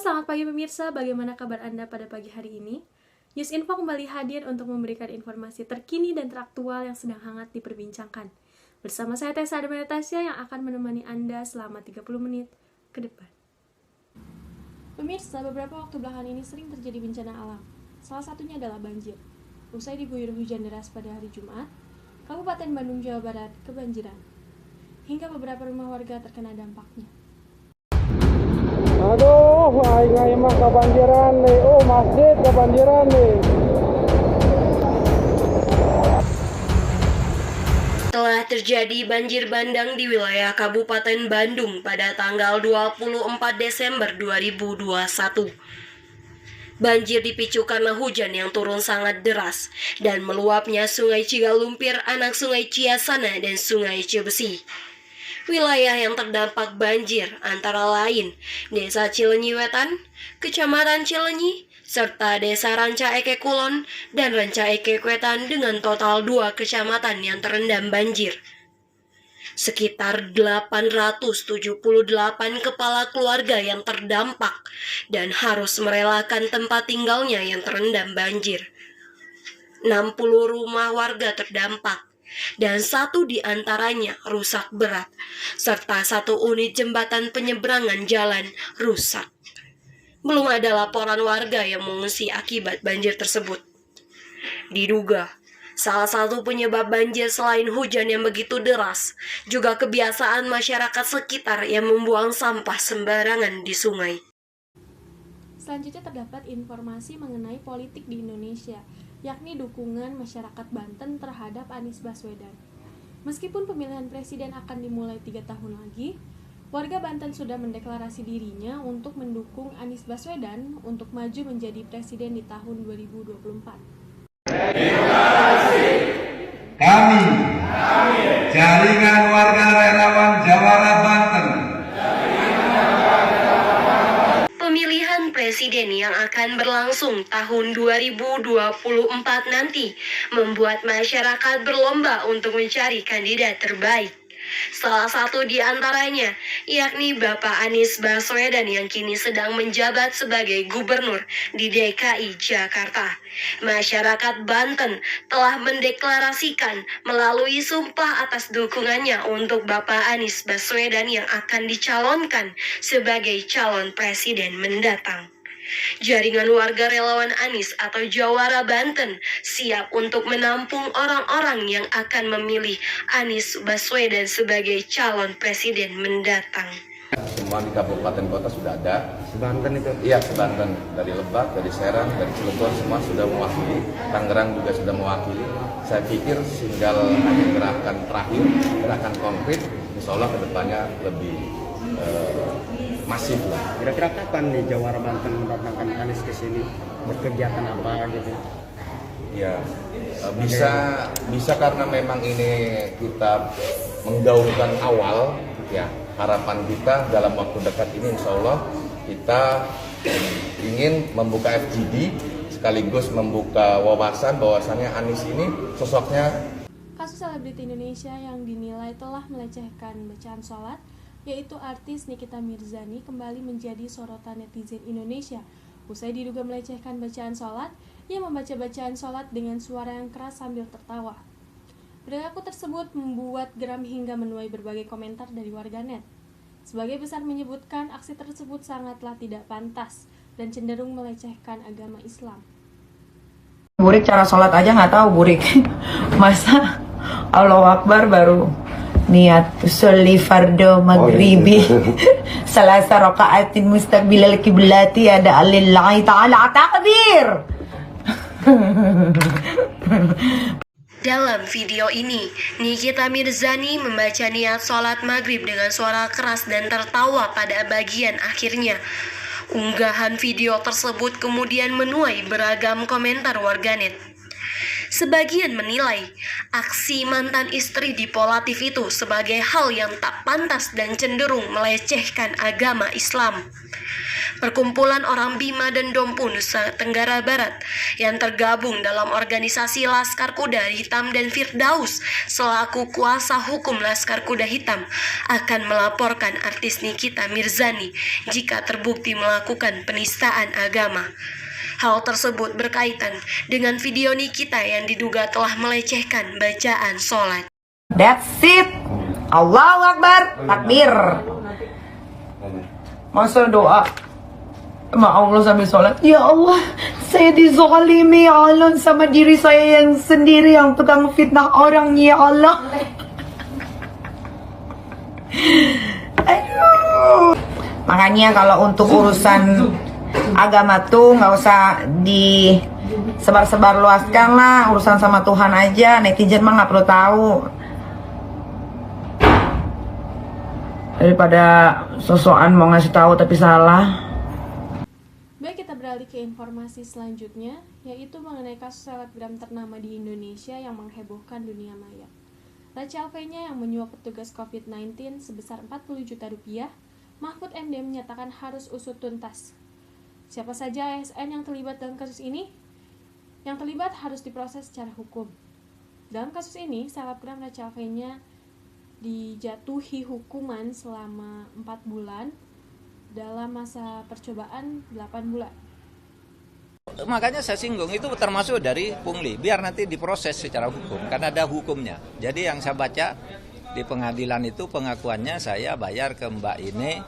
selamat pagi pemirsa. Bagaimana kabar Anda pada pagi hari ini? News Info kembali hadir untuk memberikan informasi terkini dan teraktual yang sedang hangat diperbincangkan. Bersama saya Tessa Natasha yang akan menemani Anda selama 30 menit ke depan. Pemirsa, beberapa waktu belakangan ini sering terjadi bencana alam. Salah satunya adalah banjir. Usai diguyur hujan deras pada hari Jumat, Kabupaten Bandung, Jawa Barat kebanjiran. Hingga beberapa rumah warga terkena dampaknya. Aduh, aing mah kebanjiran nih. Oh, masjid kebanjiran nih. Telah terjadi banjir bandang di wilayah Kabupaten Bandung pada tanggal 24 Desember 2021. Banjir dipicu karena hujan yang turun sangat deras dan meluapnya Sungai Cigalumpir, anak Sungai Ciasana dan Sungai Cibesi. Wilayah yang terdampak banjir antara lain Desa Cilenyi Wetan, Kecamatan Cilenyi, serta Desa Ranca Eke Kulon dan Ranca Eke Wetan dengan total 2 kecamatan yang terendam banjir. Sekitar 878 kepala keluarga yang terdampak dan harus merelakan tempat tinggalnya yang terendam banjir. 60 rumah warga terdampak dan 1 diantaranya rusak berat, serta 1 unit jembatan penyeberangan jalan rusak. Belum ada laporan warga yang mengungsi akibat banjir tersebut. Diduga, salah satu penyebab banjir selain hujan yang begitu deras, juga kebiasaan masyarakat sekitar yang membuang sampah sembarangan di sungai. Selanjutnya terdapat informasi mengenai politik di Indonesia, yakni dukungan masyarakat Banten terhadap Anies Baswedan. Meskipun pemilihan presiden akan dimulai 3 tahun lagi, warga Banten sudah mendeklarasi dirinya untuk mendukung Anies Baswedan untuk maju menjadi presiden di tahun 2024. Kami, jaringan warga relawan Jawara Banten, pemilihan presiden yang akan berlangsung tahun 2024 nanti membuat masyarakat berlomba untuk mencari kandidat terbaik. Salah satu di antaranya yakni Bapak Anies Baswedan yang kini sedang menjabat sebagai gubernur di DKI Jakarta. Masyarakat Banten telah mendeklarasikan melalui sumpah atas dukungannya untuk Bapak Anies Baswedan yang akan dicalonkan sebagai calon presiden mendatang. Jaringan warga relawan Anies atau Jawara Banten siap untuk menampung orang-orang yang akan memilih Anies Baswedan sebagai calon presiden mendatang. Semua di kabupaten kota sudah ada. Banten itu? Iya, Banten. Dari Lebak, dari Serang, dari Cilegon semua sudah mewakili. Tangerang juga sudah mewakili. Saya pikir tinggal hanya gerakan terakhir, gerakan konkret, insya Allah kedepannya lebih masif lah. Kira-kira kapan nih Jawara Banten mendatangkan Anies ke sini? Berkegiatan apa gitu? Ya, bisa karena memang ini kita menggaungkan awal, ya harapan kita dalam waktu dekat ini insya Allah kita ingin membuka FGD sekaligus membuka wawasan bahwasannya Anies ini sosoknya. Kasus selebriti Indonesia yang dinilai telah melecehkan bacaan sholat, yaitu artis Nikita Mirzani, kembali menjadi sorotan netizen Indonesia. Usai diduga melecehkan bacaan sholat, ia membaca bacaan sholat dengan suara yang keras sambil tertawa. Perilaku tersebut membuat geram hingga menuai berbagai komentar dari warganet. Sebagai besar menyebutkan aksi tersebut sangatlah tidak pantas dan cenderung melecehkan agama Islam. Burik cara sholat aja nggak tahu Burik. Masa Allahu Akbar baru niat usolli fardo maghribi salasa rakaatin mustaqbilal kiblati ada lillahi ta'ala takbir. Dalam video ini, Nikita Mirzani membaca niat sholat maghrib dengan suara keras dan tertawa pada bagian akhirnya. Unggahan video tersebut kemudian menuai beragam komentar warganet. Sebagian menilai aksi mantan istri dipolatif itu sebagai hal yang tak pantas dan cenderung melecehkan agama Islam. Perkumpulan orang Bima dan Dompu Nusa Tenggara Barat yang tergabung dalam organisasi Laskar Kuda Hitam dan Firdaus selaku kuasa hukum Laskar Kuda Hitam akan melaporkan artis Nikita Mirzani jika terbukti melakukan penistaan agama. Hal tersebut berkaitan dengan video Nikita yang diduga telah melecehkan bacaan sholat. That's it. Allahu Akbar. Takbir. Masa doa sama Allah sambil sholat, ya Allah, saya dizalimi ya Allah sama diri saya yang sendiri yang tukang fitnah orang, ya Allah. Aduh. Makanya kalau untuk urusan agama tuh nggak usah disebar-sebar luaskan lah, urusan sama Tuhan aja. Netizen mah nggak perlu tahu. Daripada sosokan mau ngasih tahu tapi salah. Baik, kita beralih ke informasi selanjutnya, yaitu mengenai kasus selebgram ternama di Indonesia yang menghebohkan dunia maya. Rachel V-nya yang menyuap petugas COVID-19 sebesar 40 juta rupiah, Mahfud MD menyatakan harus usut tuntas. Siapa saja ASN yang terlibat dalam kasus ini? Yang terlibat harus diproses secara hukum. Dalam kasus ini, selebgram Rachel V-nya dijatuhi hukuman selama 4 bulan dalam masa percobaan 8 bulan. Makanya saya singgung itu termasuk dari pungli, biar nanti diproses secara hukum, karena ada hukumnya. Jadi yang saya baca di pengadilan itu pengakuannya saya bayar ke Mbak ini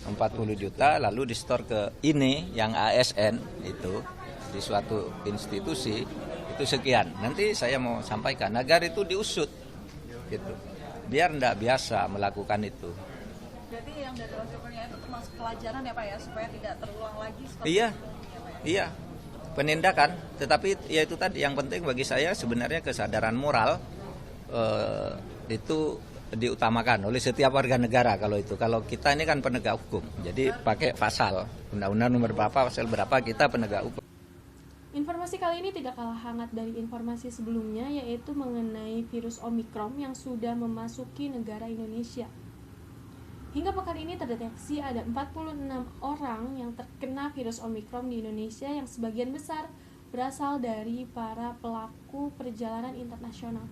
40 juta, lalu di-store ke ini yang ASN itu di suatu institusi itu sekian. Nanti saya mau sampaikan agar itu diusut, gitu. Biar tidak biasa melakukan itu. Berarti yang dari laporannya itu termasuk pelajaran ya Pak ya, supaya tidak terulang lagi seperti Iya, ini, ya, Pak, ya? iya, penindakan. Tetapi ya itu tadi yang penting bagi saya sebenarnya kesadaran moral itu diutamakan oleh setiap warga negara. Kalau kita ini kan penegak hukum, jadi pakai pasal undang-undang nomor berapa, pasal berapa, kita penegak hukum. Informasi kali ini tidak kalah hangat dari informasi sebelumnya, yaitu mengenai virus Omikron yang sudah memasuki negara Indonesia. Hingga pekan ini terdeteksi ada 46 orang yang terkena virus Omikron di Indonesia, yang sebagian besar berasal dari para pelaku perjalanan internasional.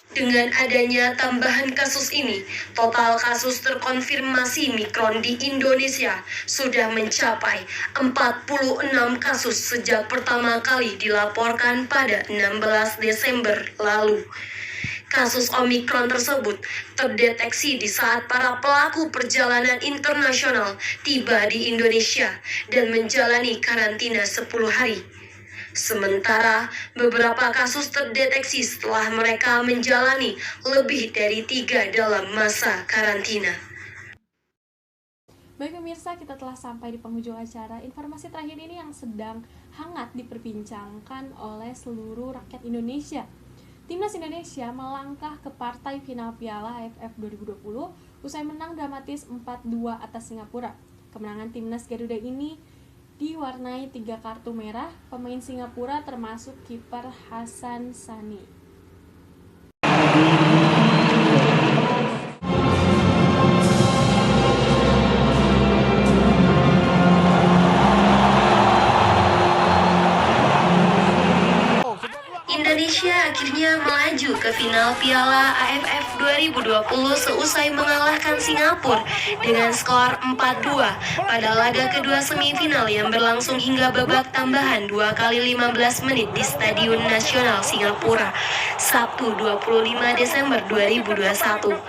Dengan adanya tambahan kasus ini, total kasus terkonfirmasi Mikron di Indonesia sudah mencapai 46 kasus sejak pertama kali dilaporkan pada 16 Desember lalu. Kasus Omikron tersebut terdeteksi di saat para pelaku perjalanan internasional tiba di Indonesia dan menjalani karantina 10 hari. Sementara beberapa kasus terdeteksi setelah mereka menjalani lebih dari 3 dalam masa karantina. Baik pemirsa, kita telah sampai di penghujung acara. Informasi terakhir ini yang sedang hangat diperbincangkan oleh seluruh rakyat Indonesia. Timnas Indonesia melangkah ke partai final Piala AFF 2020 usai menang dramatis 4-2 atas Singapura. Kemenangan Timnas Garuda ini diwarnai 3 kartu merah pemain Singapura termasuk kiper Hasan Sani. Indonesia akhirnya melaju ke final Piala AFF 2020 seusai mengalahkan Singapura dengan skor 4-2 pada laga kedua semifinal yang berlangsung hingga babak tambahan 2x15 menit di Stadion Nasional Singapura, Sabtu 25 Desember 2021.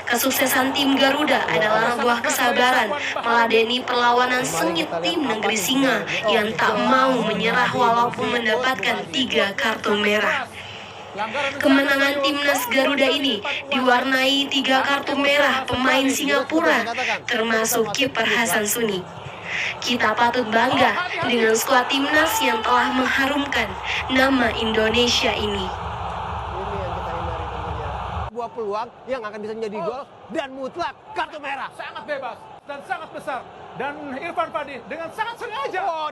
Kesuksesan tim Garuda adalah buah kesabaran meladeni perlawanan sengit tim Negeri Singa yang tak mau menyerah walaupun mendapatkan 3 kartu merah. Kemenangan timnas Garuda ini diwarnai 3 kartu merah pemain Singapura, termasuk kiper Hasan Suni. Kita patut bangga dengan skuad timnas yang telah mengharumkan nama Indonesia ini. Sebuah peluang yang akan bisa menjadi gol dan mutlak kartu merah. Sangat bebas dan sangat besar. Dan Irfan Fadi dengan sangat sengaja.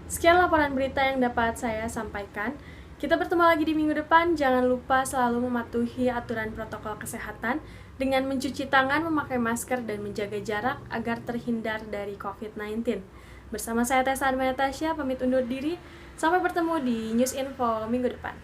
Sekian laporan berita yang dapat saya sampaikan. Kita bertemu lagi di minggu depan. Jangan lupa selalu mematuhi aturan protokol kesehatan dengan mencuci tangan, memakai masker, dan menjaga jarak agar terhindar dari COVID-19. Bersama saya Tessa Natasha, pamit undur diri. Sampai bertemu di News Info minggu depan.